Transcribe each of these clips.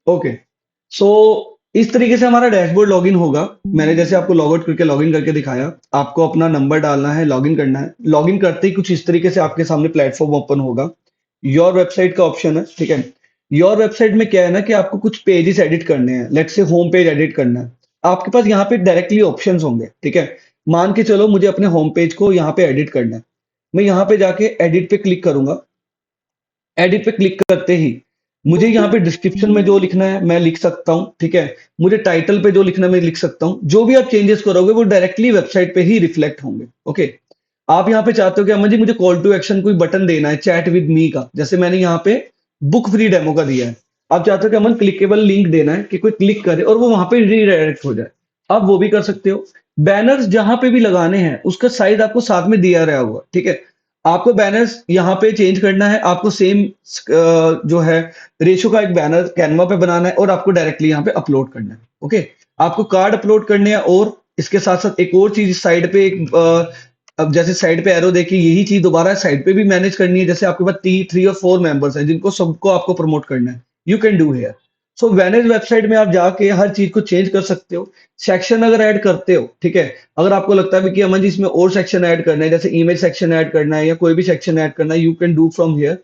Okay. सो इस तरीके से हमारा डैशबोर्ड लॉगिन होगा। मैंने जैसे आपको लॉग आउट करके लॉगिन करके दिखाया। आपको अपना नंबर डालना है, लॉगिन करना है। लॉगिन करते ही कुछ इस तरीके से आपके सामने प्लेटफॉर्म ओपन होगा। योर वेबसाइट का ऑप्शन है, ठीक है। योर वेबसाइट में क्या है ना कि आपको कुछ पेजेस एडिट करने हैं। Let's say home page edit करना है। आपके पास यहाँ पे डायरेक्टली ऑप्शंस होंगे, ठीक है। मान के चलो मुझे अपने होम पेज को यहाँ पे एडिट करना है। मैं यहाँ पे जाके एडिट पे क्लिक करूंगा। एडिट पे क्लिक करते ही मुझे यहाँ पे डिस्क्रिप्शन में जो लिखना है मैं लिख सकता हूँ, ठीक है। मुझे टाइटल पे जो लिखना है मैं लिख सकता हूँ। जो भी आप चेंजेस करोगे वो डायरेक्टली वेबसाइट पे ही रिफ्लेक्ट होंगे। ओके। आप यहाँ पे चाहते हो कि अमन जी मुझे कॉल टू एक्शन कोई बटन देना है चैट विद मी का, जैसे मैंने यहाँ पे बुक फ्री डेमो का दिया है। आप चाहते हो कि अमन क्लिकेबल लिंक देना है कि कोई क्लिक करे और वो वहां पे रीडायरेक्ट हो जाए। आप वो भी कर सकते हो। बैनर्स जहां पे भी लगाने हैं उसका साइज आपको साथ में दिया रहा होगा, ठीक है। आपको बैनर्स यहाँ पे चेंज करना है। आपको सेम जो है रेशो का एक बैनर कैनवा पे बनाना है और आपको डायरेक्टली यहाँ पे अपलोड करना है। ओके। आपको कार्ड अपलोड करने हैं और इसके साथ साथ एक और चीज साइड पे एक अब जैसे साइड पे एरो देखिए, यही चीज दोबारा साइड पे भी मैनेज करनी है। जैसे आपके पास 3 और 4 मेंबर्स हैं जिनको सबको आपको प्रमोट करना है। You can do here. So manage website में आप जाके हर चीज को चेंज कर सकते हो। सेक्शन अगर ऐड करते हो, ठीक है। अगर आपको लगता है कि अमन जी इसमें और सेक्शन ऐड करना है, जैसे इमेज सेक्शन ऐड करना है या कोई भी सेक्शन ऐड करना है, you can do from here.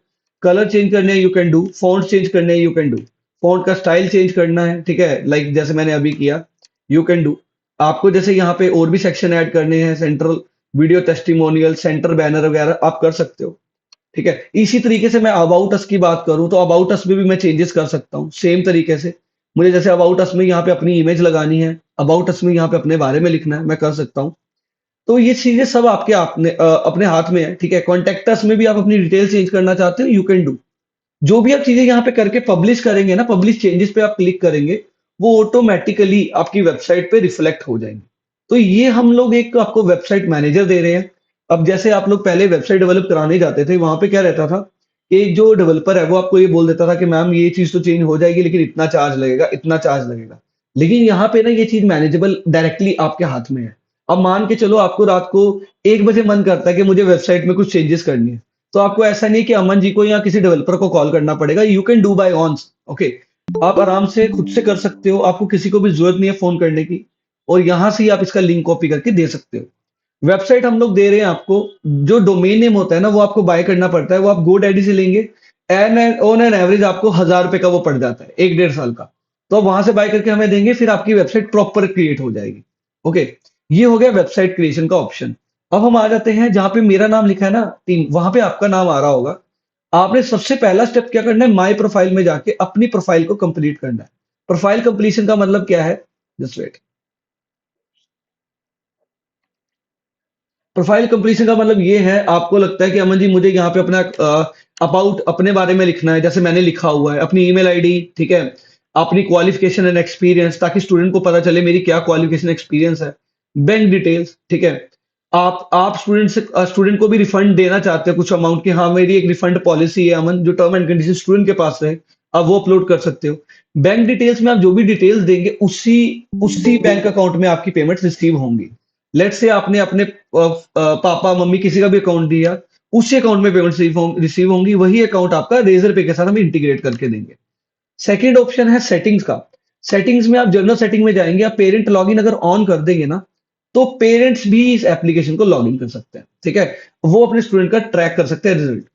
Colour change करने हैं, you can do. Font change करने हैं, यू कैन डू। फॉन्ट का स्टाइल चेंज करना है, ठीक है, लाइक जैसे मैंने अभी किया, यू कैन डू। आपको जैसे यहाँ पे और भी सेक्शन ऐड करने हैं, central video testimonial, centre banner वगैरह आप कर सकते हो, ठीक है। इसी तरीके से मैं अबाउट अस की बात करूं तो अबाउट अस में भी मैं चेंजेस कर सकता हूं सेम तरीके से। मुझे जैसे अबाउट अस में यहाँ पे अपनी इमेज लगानी है, अबाउट अस में यहाँ पे अपने बारे में लिखना है, मैं कर सकता हूँ। तो ये चीजें सब अपने हाथ में है, ठीक है। कॉन्टेक्ट अस में भी आप अपनी डिटेल चेंज करना चाहते हो, यू कैन डू। जो भी आप चीजें यहाँ पे करके पब्लिश करेंगे ना, पब्लिश चेंजेस पे आप क्लिक करेंगे, वो ऑटोमेटिकली आपकी वेबसाइट पे रिफ्लेक्ट हो जाएंगे। तो ये हम लोग एक आपको वेबसाइट मैनेजर दे रहे हैं। अब जैसे आप लोग पहले वेबसाइट डेवलप कराने जाते थे, वहां पे क्या रहता था कि जो डेवलपर है वो आपको ये बोल देता था कि मैम ये चीज तो चेंज हो जाएगी लेकिन इतना चार्ज लगेगा, इतना चार्ज लगेगा। लेकिन यहाँ पे ना ये चीज मैनेजेबल डायरेक्टली आपके हाथ में है। अब मान के चलो आपको रात को 1 बजे मन करता है कि मुझे वेबसाइट में कुछ चेंजेस करनी है। तो आपको ऐसा नहीं कि अमन जी को या किसी डेवलपर को कॉल करना पड़ेगा। You can do by ones. Okay. आप आराम से खुद से कर सकते हो। आपको किसी को भी जरूरत नहीं है फोन करने की। और यहां से ही आप इसका लिंक कॉपी करके दे सकते हो। वेबसाइट हम लोग दे रहे हैं आपको। जो डोमेन नेम होता है ना वो आपको बाय करना पड़ता है, वो आप GoDaddy से लेंगे। एंड ऑन एन एवरेज आपको 1,000 रुपए का वो पड़ जाता है 1 डेढ़ साल का। तो आप वहां से बाय करके हमें देंगे, फिर आपकी वेबसाइट प्रॉपर क्रिएट हो जाएगी। ओके। ये हो गया वेबसाइट क्रिएशन का ऑप्शन। अब हम आ जाते हैं जहां पे मेरा नाम लिखा है ना टीम, वहां पे आपका नाम आ रहा होगा। आपने सबसे पहला स्टेप क्या करना है, माई प्रोफाइल में जाके अपनी प्रोफाइल को कंप्लीट करना है। प्रोफाइल कंप्लीशन का मतलब क्या है, जस्ट वेट। प्रोफाइल कंप्लीशन का मतलब ये है, आपको लगता है कि अमन जी मुझे यहाँ पे अपना अबाउट अपने बारे में लिखना है, जैसे मैंने लिखा हुआ है अपनी ईमेल आईडी, ठीक है। अपनी क्वालिफिकेशन एंड एक्सपीरियंस, ताकि स्टूडेंट को पता चले मेरी क्या क्वालिफिकेशन एक्सपीरियंस है। बैंक डिटेल्स, ठीक है। आप स्टूडेंट को भी रिफंड देना चाहते हैं कुछ अमाउंट की, हाँ मेरी एक रिफंड पॉलिसी है अमन, जो टर्म एंड कंडीशन स्टूडेंट के पास रहे, आप वो अपलोड कर सकते हो। बैंक डिटेल्स में आप जो भी डिटेल्स देंगे उसी उसी बैंक अकाउंट में आपकी पेमेंट रिसीव होंगी। लेट से आपने अपने पापा मम्मी किसी का भी अकाउंट दिया, उसी अकाउंट में पेमेंट रिसीव होंगी। वही अकाउंट आपका रेजर पे के साथ हम इंटीग्रेट करके देंगे। सेकंड ऑप्शन है सेटिंग्स का। सेटिंग्स में आप जनरल सेटिंग में जाएंगे, आप पेरेंट लॉगिन अगर ऑन कर देंगे ना, तो पेरेंट्स भी इस एप्लीकेशन को लॉगिन कर सकते हैं, ठीक है। वो अपने स्टूडेंट का ट्रैक कर सकते हैं रिजल्ट।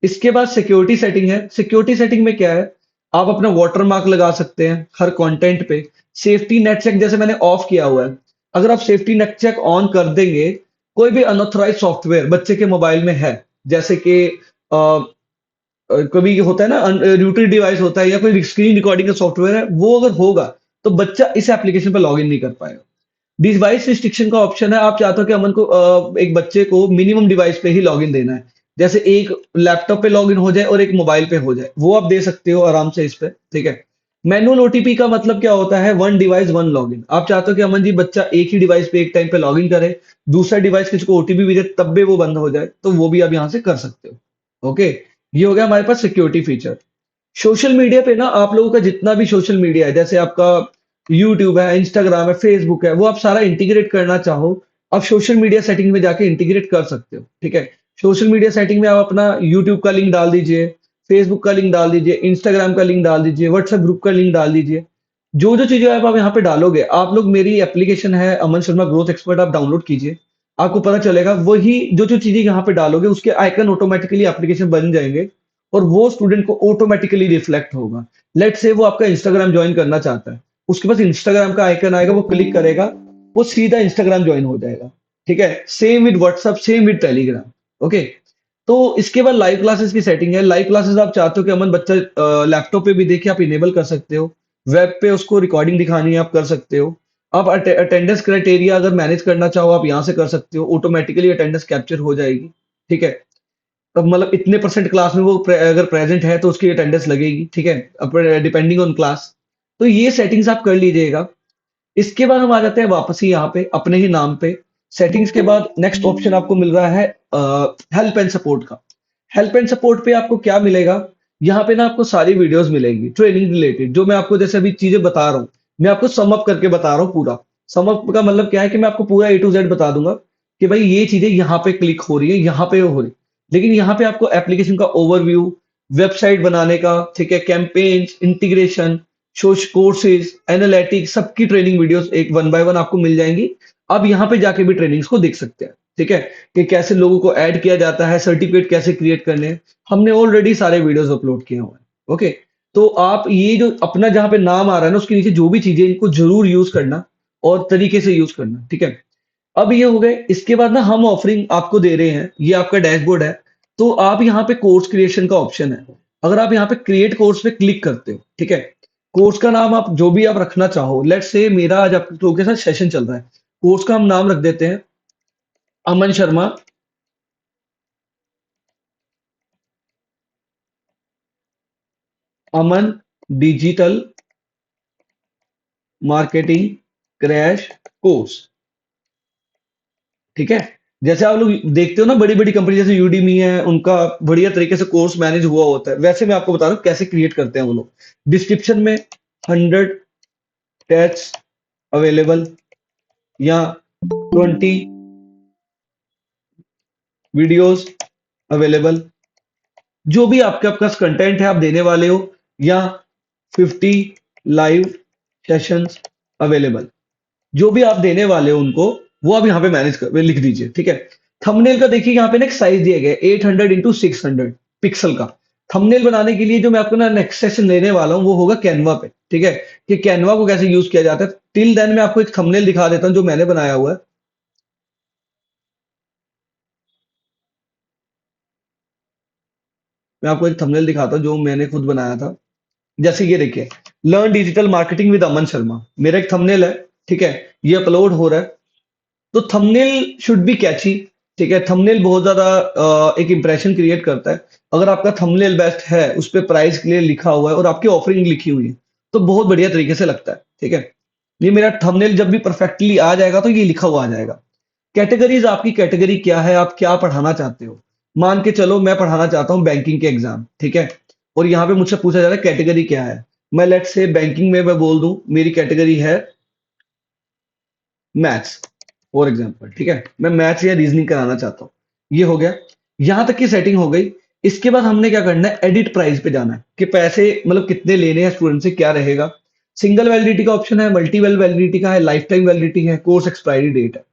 इसके बाद सिक्योरिटी सेटिंग है। सिक्योरिटी सेटिंग में क्या है, आप अपना वाटरमार्क लगा सकते हैं हर कंटेंट पे। सेफ्टी नेट चेक जैसे मैंने ऑफ किया हुआ है, अगर आप सेफ्टी नेट चेक ऑन कर देंगे, कोई भी अनऑथराइज सॉफ्टवेयर बच्चे के मोबाइल में है, जैसे कि कभी होता है ना रूटेड डिवाइस होता है या कोई स्क्रीन रिकॉर्डिंग का सॉफ्टवेयर है, वो अगर होगा तो बच्चा इस एप्लीकेशन पर लॉगिन नहीं कर पाएगा। डिवाइस रिस्ट्रिक्शन का ऑप्शन है। आप चाहते हो कि अमन को एक बच्चे को मिनिमम डिवाइस पे ही लॉगिन देना है, जैसे एक लैपटॉप पे लॉगिन हो जाए और एक मोबाइल पे हो जाए, वो आप दे सकते हो आराम से इस पे, ठीक है। मैनुअल ओटीपी का मतलब क्या होता है, वन डिवाइस वन लॉगिन। आप चाहते हो कि अमन जी बच्चा एक ही डिवाइस पे एक टाइम पे लॉगिन करे, दूसरा डिवाइस किसी को ओटीपी भेजे तब भी वो बंद हो जाए, तो वो भी आप यहाँ से कर सकते हो। ओके। ये हो गया हमारे पास सिक्योरिटी फीचर। सोशल मीडिया पे ना आप लोगों का जितना भी सोशल मीडिया है, जैसे आपका यूट्यूब है, इंस्टाग्राम है, फेसबुक है, वो आप सारा इंटीग्रेट करना चाहो, आप सोशल मीडिया सेटिंग में जाके इंटीग्रेट कर सकते हो, ठीक है। सोशल मीडिया सेटिंग में आप अपना यूट्यूब का लिंक डाल दीजिए, फेसबुक का लिंक डाल दीजिए, इंस्टाग्राम का लिंक डाल दीजिए, व्हाट्सएप ग्रुप का लिंक डाल दीजिए। जो-जो चीज़ें आप यहाँ पे डालोगे, आप लोग मेरी एप्लीकेशन है अमन शर्मा ग्रोथ एक्सपर्ट आप डाउनलोड कीजिए। आपको पता चलेगा वही जो-जो चीज़ें यहाँ पे डालोगे उसके आइकन ऑटोमैटिकली एप्लीकेशन बन जाएँगे और वो स्टूडेंट को ऑटोमैटिकली रिफ्लेक्ट होगा। लेट्स से वो आपका इंस्टाग्राम जॉइन करना चाहता है, उसके पास इंस्टाग्राम का आइकन आएगा, वो क्लिक करेगा, वो सीधा इंस्टाग्राम जॉइन हो जाएगा। ठीक है? Same with WhatsApp, same with Telegram. Okay? तो इसके बाद लाइव क्लासेस की सेटिंग है। लाइव क्लासेस आप चाहते हो कि अमन बच्चा लैपटॉप पे भी देखे, आप इनेबल कर सकते हो। वेब पे उसको रिकॉर्डिंग दिखानी है, आप कर सकते हो। आप अटेंडेंस क्राइटेरिया अगर मैनेज करना चाहो, आप यहाँ से कर सकते हो। ऑटोमैटिकली अटेंडेंस कैप्चर हो जाएगी। ठीक है? अब मतलब इतने परसेंट क्लास में वो अगर प्रेजेंट है तो उसकी अटेंडेंस लगेगी। ठीक है? अब डिपेंडिंग ऑन क्लास। तो ये सेटिंग्स आप कर लीजिएगा। इसके बाद हम आ जाते हैं वापस ही यहाँ पे अपने ही नाम पे। सेटिंग्स के बाद नेक्स्ट ऑप्शन आपको मिल रहा है हेल्प एंड सपोर्ट का। हेल्प एंड सपोर्ट पे आपको क्या मिलेगा? यहाँ पे ना आपको सारी वीडियोस मिलेंगी ट्रेनिंग रिलेटेड, जो मैं आपको जैसे अभी चीजें बता रहा हूँ, मैं आपको सम अप करके बता रहा हूँ पूरा। सम अप का मतलब क्या है कि मैं आपको पूरा ए टू जेड बता दूंगा कि भाई ये चीजें यहाँ पे क्लिक हो रही है, यहाँ पे हो रही है। लेकिन यहाँ पे आपको एप्लीकेशन का ओवरव्यू, वेबसाइट बनाने का, ठीक है, कैंपेन्स, इंटीग्रेशन, सोच कोर्सेज, एनालिटिक्स, सबकी ट्रेनिंग वीडियोस एक वन बाय वन आपको मिल जाएंगी। अब यहाँ पे जाके भी ट्रेनिंग्स को देख सकते हैं। ठीक है? कि कैसे लोगों को ऐड किया जाता है, सर्टिफिकेट कैसे क्रिएट करने हैं। हमने ऑलरेडी सारे वीडियोस अपलोड किए हुए हैं। ओके? तो आप ये जो अपना जहाँ पे नाम आ रहा है ना, उसके नीचे जो भी चीजें इनको जरूर यूज करना और तरीके से यूज करना। ठीक है? अब ये हो गए। इसके बाद ना हम ऑफरिंग आपको दे रहे हैं, ये आपका डैशबोर्ड है। तो आप यहाँ पे कोर्स क्रिएशन का ऑप्शन है। अगर आप यहाँ पे क्रिएट कोर्स पे क्लिक करते हो, ठीक है, कोर्स का नाम आप जो भी आप रखना चाहो, लेट्स से मेरा आज आप लोगों के साथ सेशन चल रहा है, कोर्स का हम नाम रख देते हैं अमन शर्मा अमन डिजिटल मार्केटिंग क्रैश कोर्स। ठीक है? जैसे आप लोग देखते हो ना, बड़ी बड़ी कंपनी जैसे यूडीमी है, उनका बढ़िया तरीके से कोर्स मैनेज हुआ होता है, वैसे मैं आपको बता रहा हूँ कैसे क्रिएट करते हैं वो लोग। डिस्क्रिप्शन में 100 टेक्स्ट अवेलेबल या 20 वीडियोस अवेलेबल, जो भी आपके पास कंटेंट है आप देने वाले हो, या 50 लाइव सेशंस अवेलेबल, जो भी आप देने वाले हो उनको, वो आप यहाँ पे मैनेज कर लिख दीजिए। ठीक है? थंबनेल का देखिए यहाँ पे ना एक साइज दिया गया है 800 इंटू 600 पिक्सल का। थंबनेल बनाने के लिए जो मैं आपको ना नेक्स्ट सेशन लेने वाला हूँ वो होगा कैनवा पे। ठीक है? कि कैनवा को कैसे यूज किया जाता है। टिल देन मैं आपको एक थंबनेल दिखा देता हूँ जो मैंने बनाया हुआ है। मैं आपको एक थंबनेल दिखाता हूँ जो मैंने खुद बनाया था। जैसे ये देखिए, लर्न डिजिटल मार्केटिंग विद अमन शर्मा, मेरा एक थंबनेल है। ठीक है? ये अपलोड हो रहा है। तो थंबनेल शुड बी कैची। ठीक है? थंबनेल बहुत ज्यादा एक इंप्रेशन क्रिएट करता है। अगर आपका थंबनेल बेस्ट है, उस पे प्राइस क्लियर लिखा हुआ है और आपकी ऑफरिंग लिखी हुई है, तो बहुत बढ़िया तरीके से लगता है। ठीक है? ये मेरा थंबनेल जब भी परफेक्टली आ जाएगा तो ये लिखा हुआ आ जाएगा। कैटेगरीज, आपकी कैटेगरी क्या है, आप क्या पढ़ाना चाहते हो। मान के चलो मैं पढ़ाना चाहता हूँ बैंकिंग के एग्जाम। ठीक है? और यहाँ पे मुझसे पूछा जा रहा है कैटेगरी क्या है। मैं लेट्स से बैंकिंग में मैं बोल दूं मेरी कैटेगरी है मैथ्स फॉर एग्जाम्पल। ठीक है? मैं मैथ्स या रीजनिंग कराना चाहता हूँ। ये हो गया। यहां तक की सेटिंग हो गई। इसके बाद हमने क्या करना है, एडिट प्राइस पे जाना है कि पैसे मतलब कितने लेने हैं स्टूडेंट से, क्या रहेगा। सिंगल वैलिडिटी का ऑप्शन है, मल्टीपल वैलिडिटी का है, लाइफ टाइम वैलिडिटी है, कोर्स एक्सपायरी डेट है।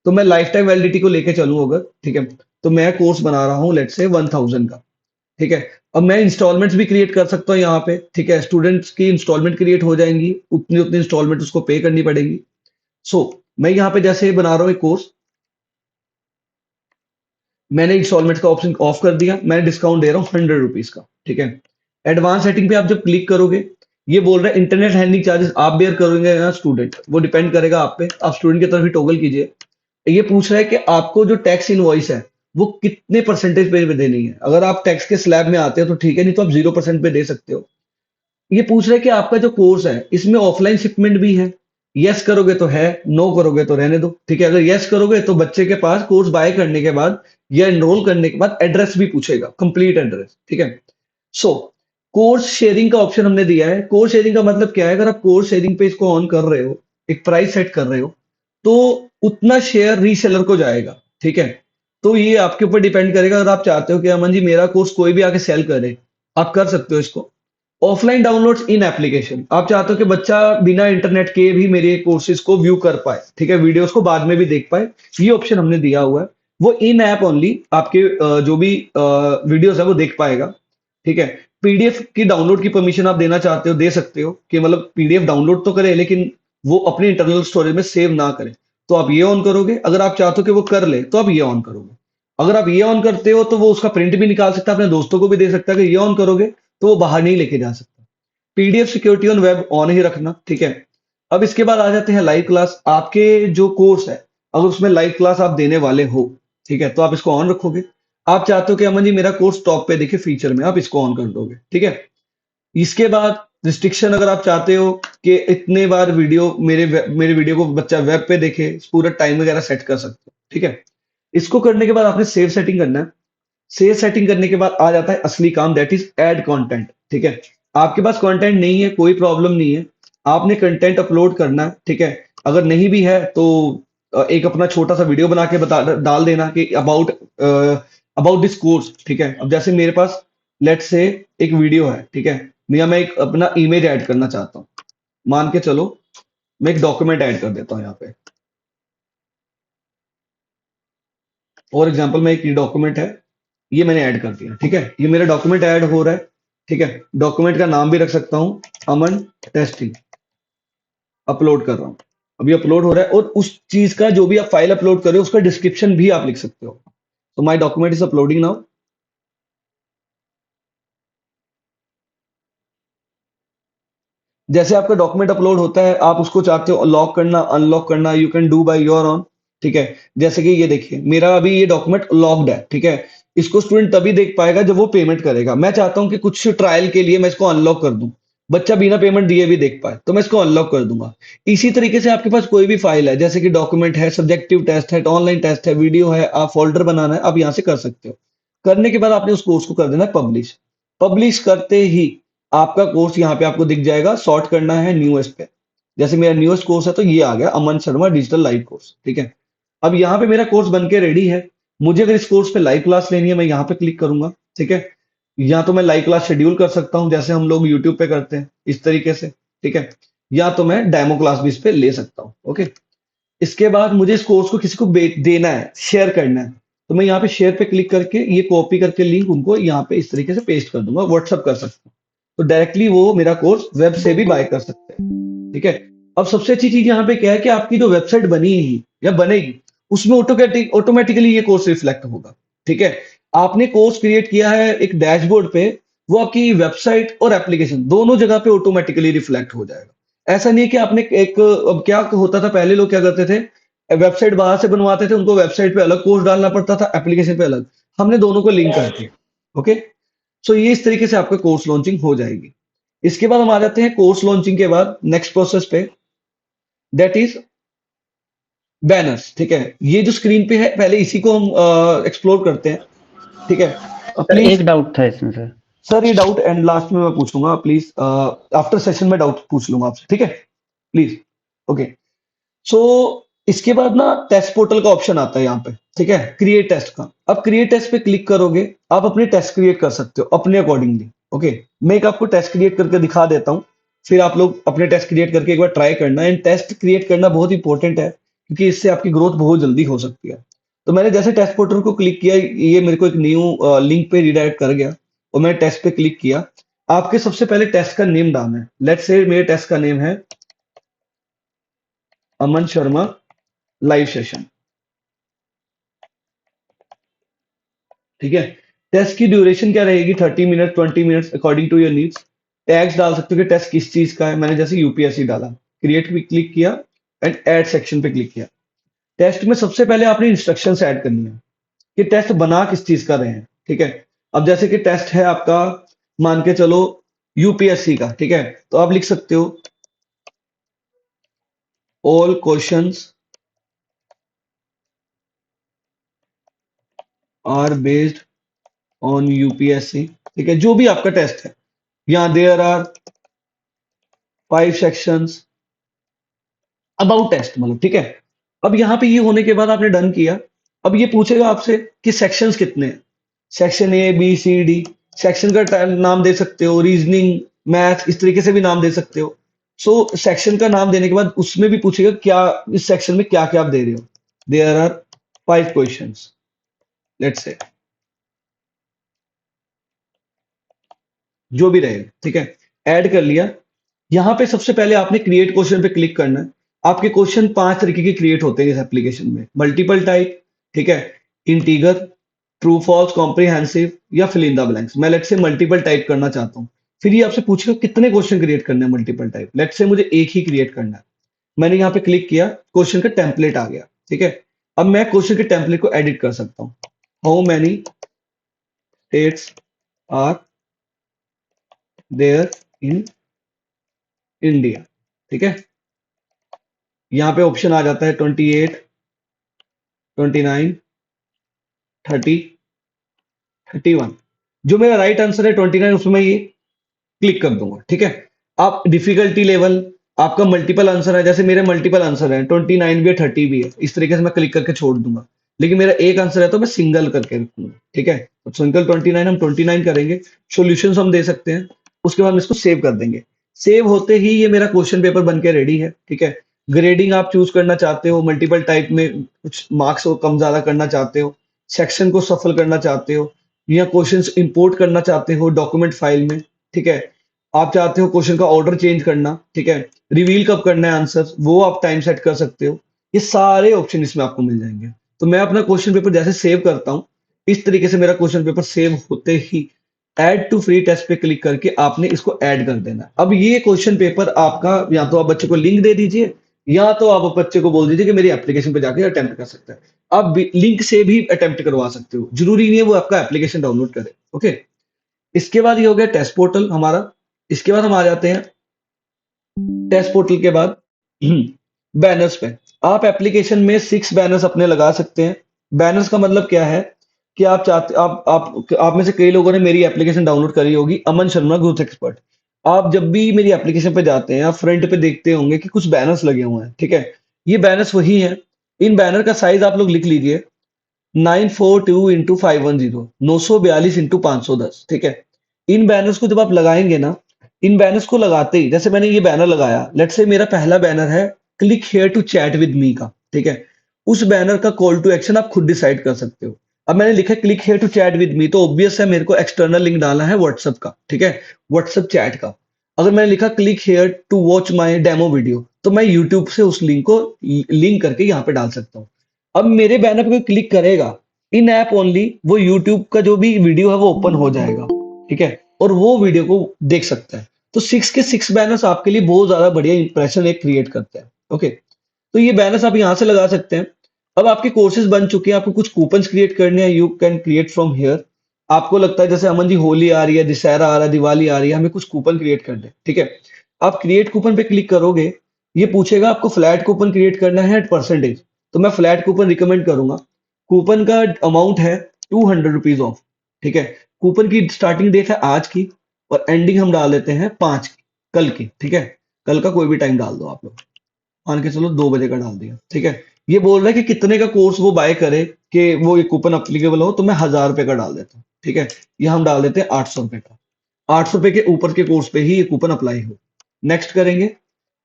तो मैं लाइफ टाइम वैलिडिटी को लेके चलूं अगर, ठीक है, तो मैं कोर्स बना रहा हूँ लेट से 1000 का। ठीक है? अब मैं इंस्टॉलमेंट्स भी क्रिएट कर सकता हूँ यहाँ पे। ठीक है? स्टूडेंट्स की इंस्टॉलमेंट क्रिएट हो जाएंगी, उतनी उतनी इंस्टॉलमेंट उसको पे करनी पड़ेगी। सो मैं यहाँ पे जैसे बना रहा हूँ एक कोर्स, मैंने इंस्टॉलमेंट का ऑप्शन ऑफ कर दिया, मैंने डिस्काउंट दे रहा हूँ 100 रुपीज का। ठीक है? एडवांस सेटिंग पे आप जब क्लिक करोगे, ये बोल रहा है इंटरनेट हैंडलिंग चार्जेस आप बेयर करोगे या स्टूडेंट, वो डिपेंड करेगा आप पे, आप स्टूडेंट की तरफ ही टॉगल कीजिए। ये पूछ रहा है कि आपको जो टैक्स इनवॉइस है वो कितने परसेंटेज पे देनी है। अगर आप टैक्स के स्लैब में आते हो तो ठीक है, नहीं तो आप 0% पे दे सकते हो। ये पूछ रहे हैं कि आपका जो कोर्स है इसमें ऑफलाइन शिपमेंट भी है। यस करोगे तो है, नो करोगे तो रहने दो। ठीक है? अगर यस करोगे तो बच्चे के पास कोर्स बाय करने के बाद या एनरोल करने के बाद एड्रेस भी पूछेगा, कंप्लीट एड्रेस। ठीक है? सो कोर्स शेयरिंग का ऑप्शन हमने दिया है। कोर्स शेयरिंग का मतलब क्या है, अगर आप कोर्स शेयरिंग पे इसको ऑन कर रहे हो, एक प्राइस सेट कर रहे हो, तो उतना शेयर रीसेलर को जाएगा। ठीक है? तो ये आपके ऊपर डिपेंड करेगा। अगर आप चाहते हो कि अमन जी मेरा कोर्स कोई भी आके सेल करे, आप कर सकते हो इसको। ऑफलाइन डाउनलोड्स इन एप्लीकेशन, आप चाहते हो कि बच्चा बिना इंटरनेट के भी मेरे कोर्सेज को व्यू कर पाए, ठीक है, वीडियोस को बाद में भी देख पाए, ये ऑप्शन हमने दिया हुआ है। वो इन ऐप ओनली आपके जो भी वीडियोस है वो देख पाएगा, ठीक है। पीडीएफ की डाउनलोड की परमिशन आप देना चाहते हो, दे सकते हो कि मतलब पीडीएफ डाउनलोड तो करे लेकिन वो अपने इंटरनल स्टोरेज में सेव ना करे, तो आप ये ऑन करोगे। अगर आप चाहते हो कि वो कर ले तो आप ये ऑन करोगे। अगर आप ये ऑन करते हो तो वो उसका प्रिंट भी निकाल सकता है, अपने दोस्तों को भी दे सकता है कि ये ऑन करोगे तो वो बाहर नहीं लेके जा सकता। PDF security on web on ही रखना, ठीक है। अब इसके बाद आ जाते हैं लाइव क्लास। आपके जो कोर्स है अगर उसमें लाइव क्लास आप देने वाले हो, ठीक है, तो आप इसको ऑन रखोगे। आप चाहते हो कि अमन जी मेरा कोर्स टॉप पे दिखे फीचर में, आप इसको ऑन कर दोगे, ठीक है। इसके बाद रिस्ट्रिक्शन, अगर आप चाहते हो कि इतने बार वीडियो मेरे वीडियो को बच्चा वेब पे देखे, पूरा टाइम वगैरह सेट कर सकते हो, ठीक है। इसको करने के बाद आपने सेव सेटिंग करना है। सेव सेटिंग करने के बाद आ जाता है असली काम, दैट इज ऐड कंटेंट, ठीक है। आपके पास कंटेंट नहीं है कोई प्रॉब्लम नहीं है, आपने कंटेंट अपलोड करना है, ठीक है। अगर नहीं भी है तो एक अपना छोटा सा वीडियो बना के बता डाल देना कि अबाउट दिस कोर्स, ठीक है। अब जैसे मेरे पास लेट से एक वीडियो है, ठीक है, मैं एक अपना इमेज ऐड करना चाहता हूँ, मान के चलो मैं एक डॉक्यूमेंट ऐड कर देता हूँ यहाँ पे। फॉर एग्जाम्पल मैं एक डॉक्यूमेंट है, ये मैंने ऐड कर दिया, ठीक है, ये मेरा डॉक्यूमेंट ऐड हो रहा है, ठीक है। डॉक्यूमेंट का नाम भी रख सकता हूँ अमन टेस्टिंग, अपलोड कर रहा हूँ। अभी अपलोड हो रहा है, और उस चीज का जो भी आप फाइल अपलोड कर रहे हो उसका डिस्क्रिप्शन भी आप लिख सकते हो। तो my document is uploading now. जैसे आपका डॉक्यूमेंट अपलोड होता है, आप उसको चाहते हो लॉक करना, अनलॉक करना, you can do by your on, ठीक है। जैसे कि ये देखिए मेरा अभी ये डॉक्यूमेंट लॉक्ड है, ठीक है। इसको स्टूडेंट तभी देख पाएगा जब वो पेमेंट करेगा। मैं चाहता हूं कि कुछ ट्रायल के लिए मैं इसको अनलॉक कर दूं, बच्चा बिना पेमेंट दिए भी देख पाए, तो मैं इसको अनलॉक कर दूंगा। इसी तरीके से आपके पास कोई भी फाइल है, जैसे कि डॉक्यूमेंट है, सब्जेक्टिव टेस्ट है, ऑनलाइन टेस्ट है, वीडियो है, आप फोल्डर बनाना है, आप यहाँ से कर सकते हो। करने के बाद आपने उस कोर्स को कर देना पब्लिश। पब्लिश करते ही आपका कोर्स यहाँ पे आपको दिख जाएगा, सॉर्ट करना है न्यूएस्ट पे। जैसे मेरा न्यूएस्ट कोर्स है तो ये आ गया अमन शर्मा डिजिटल लाइव कोर्स, ठीक है। अब यहाँ पे मेरा कोर्स बन के रेडी है। मुझे अगर इस कोर्स पे लाइव क्लास लेनी है, मैं यहाँ पे क्लिक करूंगा, ठीक है। या तो मैं लाइव क्लास शेड्यूल कर सकता हूँ जैसे हम लोग यूट्यूब पे करते हैं इस तरीके से, ठीक है। या तो मैं डेमो क्लास भी इस पे ले सकता हूँ, ओके। इसके बाद मुझे इस कोर्स को किसी को देना है, शेयर करना है, तो मैं यहाँ पे शेयर पे क्लिक करके ये कॉपी करके लिंक उनको यहाँ पे इस तरीके से पेस्ट कर दूंगा, व्हाट्सअप कर सकता हूँ। तो डायरेक्टली वो मेरा कोर्स वेब से भी बाय कर सकते हैं, ठीक है। अब सबसे अच्छी चीज यहाँ पे क्या है कि आपकी जो वेबसाइट बनी है या बनेगी उसमें ऑटोमेटिकली ये कोर्स रिफ्लेक्ट होगा, ठीक है। आपने कोर्स क्रिएट किया है एक डैशबोर्ड पे, वो आपकी वेबसाइट और एप्लीकेशन दोनों जगह पे ऑटोमेटिकली रिफ्लेक्ट हो जाएगा। ऐसा नहीं है कि आपने एक, अब क्या होता था पहले लोग क्या करते थे, वेबसाइट बाहर से बनवाते थे, उनको वेबसाइट पे अलग कोर्स डालना पड़ता था, एप्लीकेशन पे अलग। हमने दोनों को लिंक कर दिया, ओके। सो ये इस तरीके से आपका कोर्स लॉन्चिंग हो जाएगी। इसके बाद हम आ जाते हैं कोर्स लॉन्चिंग के बाद नेक्स्ट प्रोसेस पे, दैट इज बैनर्स, ठीक है। ये जो स्क्रीन पे है पहले इसी को हम एक्सप्लोर करते हैं, ठीक है। सर प्लीज एक डाउट था इसमें सर। सर, ये डाउट एंड लास्ट में मैं पूछूंगा, प्लीज आफ्टर सेशन में डाउट पूछ लूंगा आपसे, ठीक है, प्लीज, ओके। सो इसके बाद ना टेस्ट पोर्टल का ऑप्शन आता है यहाँ पे, ठीक है, क्रिएट टेस्ट का। अब क्रिएट टेस्ट पे क्लिक करोगे, आप अपने टेस्ट क्रिएट कर सकते हो अपने अकॉर्डिंगली, ओके। मैं एक आपको टेस्ट क्रिएट करके दिखा देता हूँ, फिर आप लोग अपने टेस्ट क्रिएट करके एक बार ट्राई करना। एंड टेस्ट क्रिएट करना बहुत इंपॉर्टेंट है क्योंकि इससे आपकी ग्रोथ बहुत जल्दी हो सकती है। तो मैंने जैसे टेस्ट पोर्टल को क्लिक किया, ये मेरे को एक न्यू लिंक पे रिडायरेक्ट कर गया, और मैंने टेस्ट पे क्लिक किया। आपके सबसे पहले टेस्ट का नेम डालना है। लेट्स से मेरे टेस्ट का नेम है अमन शर्मा लाइव सेशन, ठीक है। टेस्ट की ड्यूरेशन क्या रहेगी, 30 minute, 20 minutes, according to your needs. Tags डाल सकते हो कि टेस्ट किस चीज का है, मैंने जैसे यूपीएससी डाला, क्रिएट पे क्लिक किया एंड ऐड सेक्शन पे क्लिक किया। टेस्ट में सबसे पहले आपने इंस्ट्रक्शंस ऐड करनी है कि टेस्ट बना किस चीज का रहे हैं, ठीक है। अब जैसे कि टेस्ट है आपका, मान के चलो यूपीएससी का, ठीक है, तो आप लिख सकते हो all questions are based on UPSC, ठीक है, जो भी आपका टेस्ट है। यहाँ there are 5 sections about test, मतलब, ठीक है। अब यहाँ पे ये होने के बाद आपने डन किया। अब ये पूछेगा आपसे कि सेक्शंस कितने हैं, section A B C D, section का नाम दे सकते हो, रीजनिंग, मैथ, इस तरीके से भी नाम दे सकते हो। सो सेक्शन का नाम देने के बाद उसमें भी पूछेगा क्या इस सेक्शन में क्या क्या आप दे रहे हो। There are 5 questions, let's say जो भी रहे, ठीक है। ऐड कर लिया। यहाँ पे सबसे पहले आपने क्रिएट क्वेश्चन पे क्लिक करना है। आपके क्वेश्चन 5 तरीके के क्रिएट होते हैं इस एप्लीकेशन में। मल्टीपल टाइप, ठीक है, इंटीगर, ट्रू फॉल्स, कॉम्प्रिहेंसिव या फिल इन द ब्लैंक्स। मैं लेट्स से मल्टीपल टाइप करना चाहता हूँ। फिर ये आपसे पूछेगा कितने क्वेश्चन क्रिएट करने हैं मल्टीपल टाइप। लेट्स से मुझे एक ही क्रिएट करना है। मैंने यहाँ पे क्लिक किया, क्वेश्चन का टेम्पलेट आ गया, ठीक है। अब मैं क्वेश्चन के टेम्पलेट को एडिट कर सकता हूँ। How many states are there in India, ठीक है। यहाँ पे ऑप्शन आ जाता है 28, 29, 30, 31। जो मेरा राइट आंसर है 29, उसमें मैं ये क्लिक कर दूंगा, ठीक है। आप डिफिकल्टी लेवल, आपका मल्टीपल आंसर है, जैसे मेरे मल्टीपल आंसर है 29 भी है, 30 भी है, इस तरीके से मैं क्लिक करके छोड़ दूंगा। लेकिन मेरा एक आंसर है तो मैं सिंगल करके रखूंगा, ठीक है। तो सिंगल 29 हम 29 करेंगे। सॉल्यूशन हम दे सकते हैं। उसके बाद हम इसको सेव कर देंगे। सेव होते ही ये मेरा क्वेश्चन पेपर बन के रेडी है, ठीक है। ग्रेडिंग आप चूज करना चाहते हो, मल्टीपल टाइप में कुछ मार्क्स को कम ज्यादा करना चाहते हो, सेक्शन को सफल करना चाहते हो, या क्वेश्चंस इंपोर्ट करना चाहते हो डॉक्यूमेंट फाइल में, ठीक है। आप चाहते हो क्वेश्चन का ऑर्डर चेंज करना, ठीक है। रिवील कब करना है आंसर, वो आप टाइम सेट कर सकते हो। ये सारे ऑप्शन इसमें आपको मिल जाएंगे। तो मैं अपना क्वेश्चन पेपर जैसे सेव करता हूँ, इस तरीके से मेरा क्वेश्चन पेपर सेव होते ही ऐड टू फ्री टेस्ट पे क्लिक करके आपने इसको ऐड कर देना। अब ये क्वेश्चन पेपर आपका, या तो आप बच्चे को लिंक दे दीजिए, या तो आप बच्चे को बोल दीजिए कि मेरी एप्लीकेशन पे जाके अटेम्प्ट कर सकता है। आप लिंक से भी अटेम्प्ट करवा सकते हो, जरूरी नहीं है वो आपका एप्लीकेशन डाउनलोड करे। ओके, इसके बाद ये हो गया टेस्ट पोर्टल हमारा। इसके बाद हम आ जाते हैं टेस्ट पोर्टल के बाद बैनर्स पे। आप एप्लीकेशन में 6 बैनर्स अपने लगा सकते हैं। बैनर्स का मतलब क्या है कि आप चाहते आप में से कई लोगों ने मेरी एप्लीकेशन डाउनलोड करी होगी, अमन शर्मा ग्रोथ एक्सपर्ट। आप जब भी मेरी एप्लीकेशन पे जाते हैं, आप फ्रंट पे देखते होंगे कि कुछ बैनर्स लगे हुए हैं, ठीक है। ये बैनर्स वही हैं। इन बैनर का साइज आप लोग लिख लीजिए, 942 × 510, 942 × 510, ठीक है। इन बैनर्स को जब आप लगाएंगे ना, इन बैनर्स को लगाते ही, जैसे मैंने ये बैनर लगाया, लेट्स से मेरा पहला बैनर है click here to chat with me का, ठीक है। उस बैनर का कॉल टू एक्शन आप खुद डिसाइड कर सकते हो। अब मैंने लिखा click here to chat with me, तो ऑब्वियस है मेरे को एक्सटर्नल लिंक डालना है व्हाट्सएप का, ठीक है, व्हाट्सएप चैट का। अगर मैंने लिखा click here to watch my demo video, तो मैं यूट्यूब से उस लिंक को लिंक करके यहाँ पे डाल सकता हूँ। अब मेरे बैनर पे कोई क्लिक करेगा, इन ऐप ओनली वो यूट्यूब का जो भी वीडियो है वो ओपन हो जाएगा, ठीक है, और वो वीडियो को देख सकता है। तो 6 के 6 बैनर्स आपके लिए बहुत ज्यादा बढ़िया इंप्रेशन एक क्रिएट करते हैं। ओके, तो ये बैनर्स आप यहाँ से लगा सकते हैं। अब आपके कोर्सेज बन चुके हैं, आपको कुछ कूपन्स क्रिएट करने हैं, you can create from here. आपको लगता है जैसे अमन जी होली आ रही है, दशहरा आ रहा है, दिवाली आ रही है, हमें कुछ कूपन क्रिएट करने हैं, ठीक है। आप क्रिएट कूपन पे क्लिक करोगे, ये पूछेगा आपको फ्लैट कूपन क्रिएट करना है एट परसेंटेज, तो मैं फ्लैट कूपन रिकमेंड करूंगा। कूपन का अमाउंट है 200 रुपीज ऑफ, ठीक है। कूपन की स्टार्टिंग डेट है आज की, और एंडिंग हम डाल देते हैं 5 की, कल की, ठीक है। कल का कोई भी टाइम डाल दो आप लोग, मान के चलो 2 बजे का डाल दिया, ठीक है। ये बोल रहा है कि कितने का कोर्स वो बाय करे कि वो ये कूपन अप्लीकेबल हो, तो मैं 1000 रुपए का डाल देता हूँ, ठीक है। ये हम डाल देते हैं 800 रुपए का। 800 रुपए के ऊपर के कोर्स पे ही ये कूपन अप्लाई हो। नेक्स्ट करेंगे।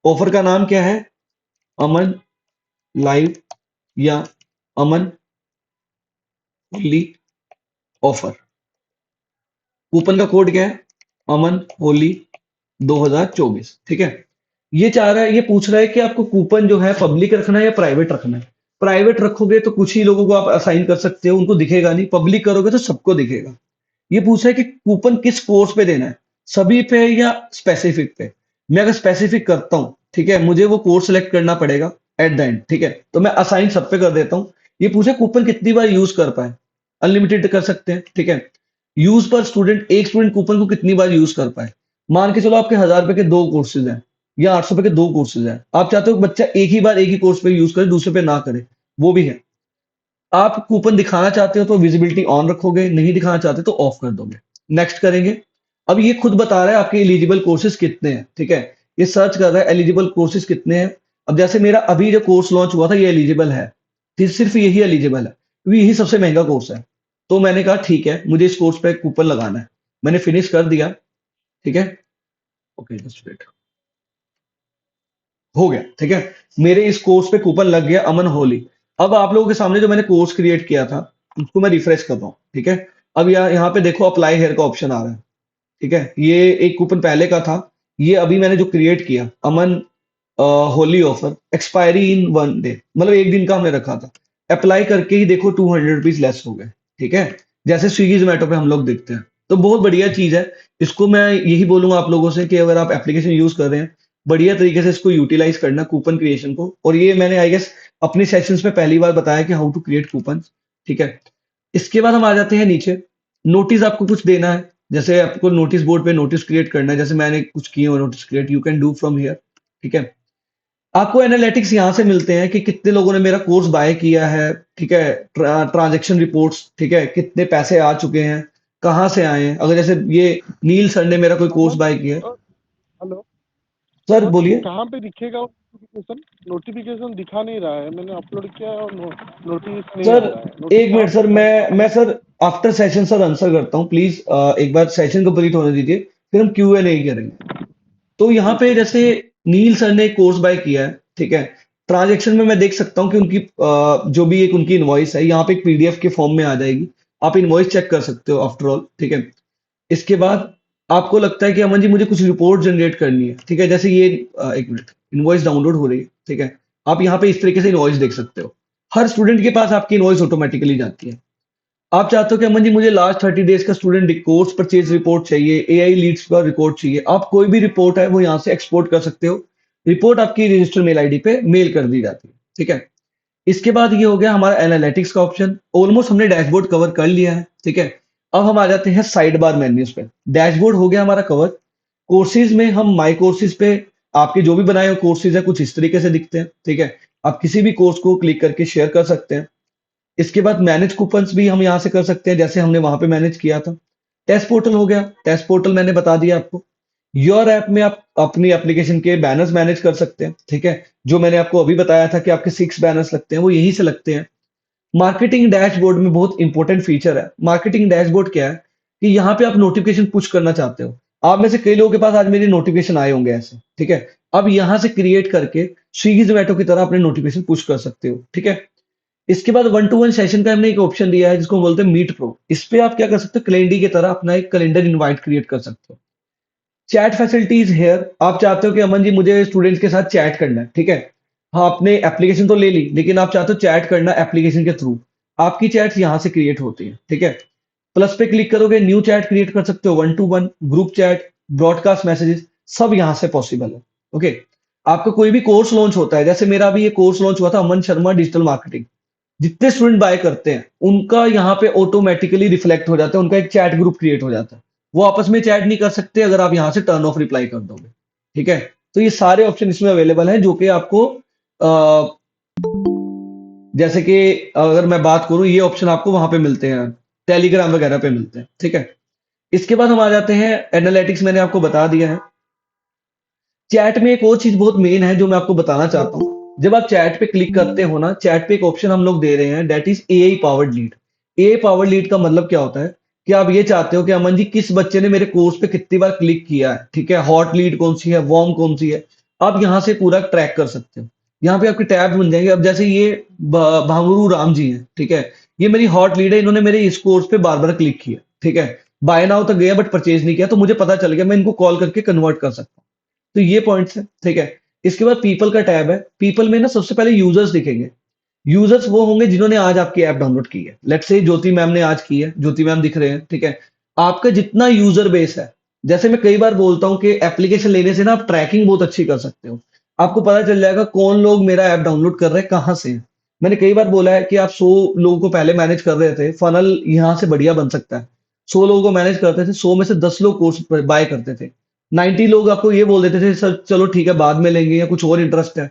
ऑफर का नाम क्या है, अमन लाइव या अमन होली ऑफर। कूपन का कोड क्या है, अमन होली 2024, ठीक है। ये चाह रहा है, ये पूछ रहा है कि आपको कूपन जो है पब्लिक रखना है या प्राइवेट रखना है। प्राइवेट रखोगे तो कुछ ही लोगों को आप असाइन कर सकते हो, उनको दिखेगा नहीं। पब्लिक करोगे तो सबको दिखेगा। ये पूछ रहा है कि कूपन किस कोर्स पे देना है, सभी पे या स्पेसिफिक पे। मैं अगर स्पेसिफिक करता हूँ, ठीक है, मुझे वो कोर्स सेलेक्ट करना पड़ेगा एट द एंड, ठीक है। तो मैं असाइन सब पे कर देता हूँ। ये पूछे कूपन कितनी बार यूज कर पाए, अनलिमिटेड कर सकते हैं, ठीक है। यूज पर स्टूडेंट, एक स्टूडेंट कूपन को कितनी बार यूज कर पाए। मान के चलो आपके 1000 रुपए के 2 कोर्सेज हैं, या 800 रुपए के 2 कोर्सेज हैं। आप चाहते हो कि बच्चा एक ही बार एक ही कोर्स पे यूज करे, दूसरे पे ना करे, वो भी है। आप कूपन दिखाना चाहते हो तो विजिबिलिटी ऑन रखोगे, नहीं दिखाना चाहते तो ऑफ कर दोगे। नेक्स्ट करेंगे। अब ये खुद बता रहा है आपके एलिजिबल कोर्सेज कितने हैं, ठीक है। ये सर्च कर रहा है एलिजिबल कोर्सेज कितने हैं। अब जैसे मेरा अभी जो कोर्स लॉन्च हुआ था ये एलिजिबल है, सिर्फ यही एलिजिबल है क्योंकि यही सबसे महंगा कोर्स है। तो मैंने कहा ठीक है, मुझे इस कोर्स पे कूपन लगाना है। मैंने फिनिश कर दिया, ठीक है। ओके, जस्ट वेट, हो गया, ठीक है। मेरे इस कोर्स पे कूपन लग गया, अमन होली। अब आप लोगों के सामने जो मैंने कोर्स क्रिएट किया था, उसको मैं रिफ्रेश कर रहा हूँ, ठीक है। अब यहाँ पे देखो अप्लाई हेयर का ऑप्शन आ रहा है, ठीक है। ये एक कूपन पहले का था, ये अभी मैंने जो क्रिएट किया, अमन होली ऑफर, एक्सपायरी इन 1 डे, मतलब एक दिन का हमने रखा था। अप्लाई करके ही देखो 200 रुपीज लेस हो गए, ठीक है। जैसे स्विगी जोमेटो पे हम लोग देखते हैं, तो बहुत बढ़िया चीज है। इसको मैं यही बोलूंगा आप लोगों से कि अगर आप एप्लीकेशन यूज कर रहे हैं, बढ़िया तरीके से इसको यूटिलाइज करना कूपन क्रिएशन को। और ये मैंने आई गेस अपने सेशंस में पहली बार बताया कि हाउ टू क्रिएट कूपन, ठीक है। इसके बाद हम आ जाते हैं नीचे, नोटिस आपको कुछ देना है। जैसे आपको नोटिस बोर्ड पे नोटिस क्रिएट करना है, जैसे मैंने कुछ किए हुए notice create, you can do from here, ठीक है। आपको एनालिटिक्स यहाँ से मिलते हैं कि कितने लोगों ने मेरा कोर्स बाय किया है, ठीक है। ट्रांजैक्शन रिपोर्ट्स, ठीक है, कितने पैसे आ चुके हैं, कहाँ से आए हैं। अगर जैसे ये नील सर ने मेरा कोई कोर्स अमन बाय किया है। हेलो सर अमन, बोलिए। कहाँ पे दिखेगा नोटिफिकेशन? नोटिफिकेशन दिखा नहीं रहा है, मैंने अपलोड किया और नोटिस नहीं सर आ रहा है। नोटिस एक कहाँ मिनट पे सर, दिखा रहा मैं sir after session sir answer करता हूँ प्लीज। एक बार सेशन कंप्लीट होने दीजिए, फिर हम Q&A करेंगे। तो है? यहाँ ठीक पे है। जैसे नील सर ने कोर्स बाय किया है, ठीक है। ट्रांजैक्शन में मैं देख सकता हूँ कि उनकी जो भी एक उनकी इनवॉइस है, यहाँ पे एक पीडीएफ के फॉर्म में आ जाएगी। आप इनवॉइस चेक कर सकते हो आफ्टर ऑल, ठीक है। इसके बाद आपको लगता है कि अमन जी मुझे कुछ रिपोर्ट जनरेट करनी है, ठीक है। जैसे ये एक मिनट, इनवॉइस डाउनलोड हो रही है, ठीक है। आप यहाँ पे इस तरीके से इनवॉइस देख सकते हो। हर स्टूडेंट के पास आपकी इनवॉइस ऑटोमेटिकली जाती है। आप चाहते हो कि अमन जी मुझे लास्ट 30 डेज का स्टूडेंट कोर्स परचेज रिपोर्ट चाहिए, एआई लीड्स का रिपोर्ट चाहिए, आप कोई भी रिपोर्ट है वो यहाँ से एक्सपोर्ट कर सकते हो। रिपोर्ट आपकी रजिस्टर मेल आईडी पे मेल कर दी जाती है, ठीक है। इसके बाद ये हो गया हमारा एनालिटिक्स का ऑप्शन। ऑलमोस्ट हमने डैशबोर्ड कवर कर लिया है, ठीक है। अब हम आ जाते हैं साइड बार मेन्यूज पे। डैशबोर्ड हो गया हमारा कवर। कोर्सेज में हम माई कोर्सेज पे आपके जो भी बनाए हुए कोर्सेज है कुछ इस तरीके से दिखते हैं, ठीक है। आप किसी भी कोर्स को क्लिक करके शेयर कर सकते हैं। इसके बाद मैनेज कूपन्स भी हम यहाँ से कर सकते हैं, जैसे हमने वहां पे मैनेज किया था। टेस्ट पोर्टल हो गया, टेस्ट पोर्टल मैंने बता दिया आपको। योर ऐप में आप अपनी एप्लीकेशन के बैनर्स मैनेज कर सकते हैं, ठीक है। जो मैंने आपको अभी बताया था कि आपके 6 बैनर्स लगते हैं, वो यहीं से लगते हैं। मार्केटिंग डैशबोर्ड में बहुत इंपॉर्टेंट फीचर है। मार्केटिंग डैशबोर्ड क्या है कि यहाँ पे आप नोटिफिकेशन पुश करना चाहते हो। आप में से कई लोगों के पास आज मेरे नोटिफिकेशन आए होंगे ऐसे, ठीक है। अब यहाँ से क्रिएट करके स्विगी जोमेटो की तरह अपने नोटिफिकेशन पुश कर सकते हो, ठीक है। इसके बाद 1-to-1 सेशन का हमने एक ऑप्शन दिया है जिसको हम बोलते हैं मीट प्रो। इस पे आप क्या कर सकते हो, कैलेंडर की तरह अपना एक कैलेंडर इनवाइट क्रिएट कर सकते हो। चैट फैसिलिटीज हेयर, आप चाहते हो कि अमन जी मुझे स्टूडेंट्स के साथ चैट करना है, ठीक है। हाँ, आपने एप्लीकेशन तो ले ली, लेकिन आप चाहते हो चैट करना एप्लीकेशन के थ्रू। आपकी चैट्स यहाँ से क्रिएट होती है, ठीक है। प्लस पे क्लिक करोगे, न्यू चैट क्रिएट कर सकते हो, 1-to-1 group chat, broadcast messages, सब यहाँ से पॉसिबल है, ओके। आपका कोई भी कोर्स लॉन्च होता है, जैसे मेरा भी ये कोर्स लॉन्च हुआ था, अमन शर्मा डिजिटल मार्केटिंग। जितने स्टूडेंट बाय करते हैं उनका यहाँ पे ऑटोमेटिकली रिफ्लेक्ट हो जाता है, उनका एक चैट ग्रुप क्रिएट हो जाता है। वो आपस में चैट नहीं कर सकते अगर आप यहाँ से टर्न ऑफ रिप्लाई कर दोगे, ठीक है। तो ये सारे ऑप्शन इसमें अवेलेबल हैं जो कि आपको जैसे कि अगर मैं बात करूं, ये ऑप्शन आपको वहां पे मिलते हैं, टेलीग्राम वगैरह पे मिलते हैं, ठीक है। इसके बाद हम आ जाते हैं एनालिटिक्स, मैंने आपको बता दिया है। चैट में एक और चीज बहुत मेन है जो मैं आपको बताना चाहता हूँ। जब आप चैट पे क्लिक करते हो ना, चैट पे एक ऑप्शन हम लोग दे रहे हैं, that is AI powered lead. AI powered lead का मतलब क्या होता है कि आप ये चाहते हो कि अमन जी किस बच्चे ने मेरे कोर्स पे कितनी बार क्लिक किया है, ठीक है। हॉट लीड कौन सी है, वार्म कौन सी है, आप यहाँ से पूरा ट्रैक कर सकते हो। यहाँ पे आपके टैब बन जाएंगे। अब जैसे ये भांगुरू राम जी हैं, ठीक है। ये मेरी हॉट लीड है, इन्होंने मेरे इस कोर्स पे बार बार क्लिक किया, ठीक है। बाय नाउ तक गया बट परचेज नहीं किया, तो मुझे पता चल गया, मैं इनको कॉल करके कन्वर्ट कर सकता हूँ। तो ये पॉइंट्स है, ठीक है। इसके बाद पीपल का टैब है। पीपल में ना सबसे पहले यूजर्स दिखेंगे। यूजर्स वो होंगे जिन्होंने आज आपकी ऐप डाउनलोड की है। लेट्स से ज्योति मैम ने आज की है, ज्योति मैम दिख रहे हैं, ठीक है। आपका जितना यूजर बेस है, जैसे मैं कई बार बोलता हूँ कि एप्लीकेशन लेने से ना आप ट्रैकिंग बहुत अच्छी कर सकते हो। आपको पता चल जाएगा कौन लोग मेरा ऐप डाउनलोड कर रहे हैं, कहाँ से हैं। मैंने कई बार बोला है कि आप 100 लोगों को पहले मैनेज कर रहे थे, फनल यहाँ से बढ़िया बन सकता है। 100 लोगों को मैनेज करते थे, 100 में से 10 लोग कोर्स बाय करते थे। 90 लोग आपको ये बोल देते थे सर चलो ठीक है बाद में लेंगे या कुछ और इंटरेस्ट है।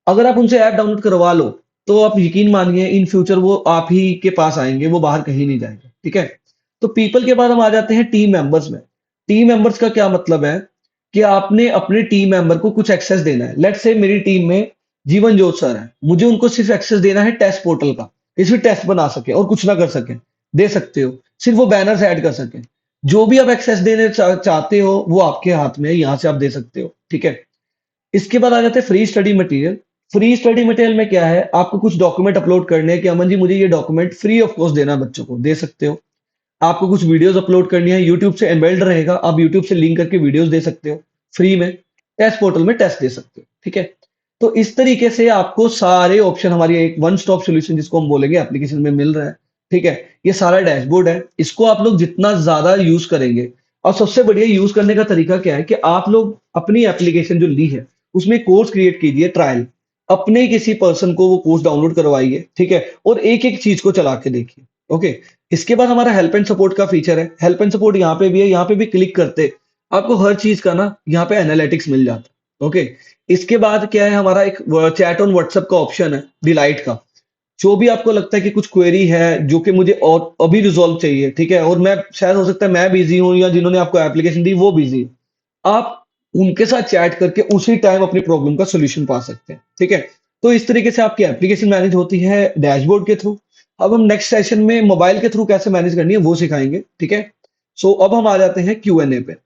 अगर आप उनसे ऐप डाउनलोड करवा लो, तो आप यकीन मानिए इन फ्यूचर वो आप ही के पास आएंगे, वो बाहर कहीं नहीं जाएंगे, ठीक है। तो पीपल के बाद हम आ जाते हैं टीम मेंबर्स में। टीम मेंबर्स का क्या मतलब है कि आपने अपने टीम मेंबर को कुछ एक्सेस देना है। लेट्स से मेरी टीम में जीवन जोत सर है, मुझे उनको सिर्फ एक्सेस देना है टेस्ट पोर्टल का, इसमें टेस्ट बना सके और कुछ ना कर सके, दे सकते हो। सिर्फ वो बैनर्स ऐड कर सके। जो भी आप एक्सेस देने चाहते हो वो आपके हाथ में है, यहाँ से आप दे सकते हो, ठीक है। इसके बाद आ जाते हैं free study material. Free study material में क्या है, आपको कुछ डॉक्यूमेंट अपलोड करने हैं कि अमन जी मुझे ये डॉक्यूमेंट फ्री ऑफ कॉस्ट देना है, बच्चों को दे सकते हो। आपको कुछ वीडियोस अपलोड करनी है, यूट्यूब से एम्बेल्ड रहेगा, आप यूट्यूब से लिंक करके वीडियोस दे सकते हो फ्री में। टेस्ट पोर्टल में टेस्ट दे सकते हो, ठीक है। तो इस तरीके से आपको सारे ऑप्शन हमारी एक वन स्टॉप सॉल्यूशन जिसको हम बोलेंगे एप्लीकेशन में मिल रहा है, ठीक है। ये सारा डैशबोर्ड है, इसको आप लोग जितना ज्यादा यूज करेंगे, और सबसे बढ़िया यूज करने का तरीका क्या है कि आप लोग अपनी एप्लीकेशन जो ली है उसमें कोर्स क्रिएट कीजिए, ट्रायल अपने किसी पर्सन को वो कोर्स डाउनलोड करवाइए, ठीक है, और एक एक चीज को चला के देखिए। ओके। इसके बाद हमारा हेल्प एंड सपोर्ट का फीचर है। हेल्प एंड सपोर्ट यहाँ पे भी है, यहाँ पे भी क्लिक करते आपको हर चीज का ना यहाँ पे एनालिटिक्स मिल जाता है। ओके। इसके बाद क्या है, हमारा एक चैट ऑन व्हाट्सएप का ऑप्शन है डिलाइट का। जो भी आपको लगता है कि कुछ क्वेरी है जो कि मुझे और अभी रिजॉल्व चाहिए, ठीक है, और मैं शायद हो सकता है मैं बिजी हूँ या जिन्होंने आपको एप्लीकेशन दी वो बिजी है, आप उनके साथ चैट करके उसी टाइम अपनी प्रॉब्लम का सॉल्यूशन पा सकते हैं, ठीक है। तो इस तरीके से आपकी एप्लीकेशन मैनेज होती है डैशबोर्ड के थ्रू। अब हम नेक्स्ट सेशन में मोबाइल के थ्रू कैसे मैनेज करनी है वो सिखाएंगे, ठीक है। सो अब हम आ जाते हैं Q&A पे।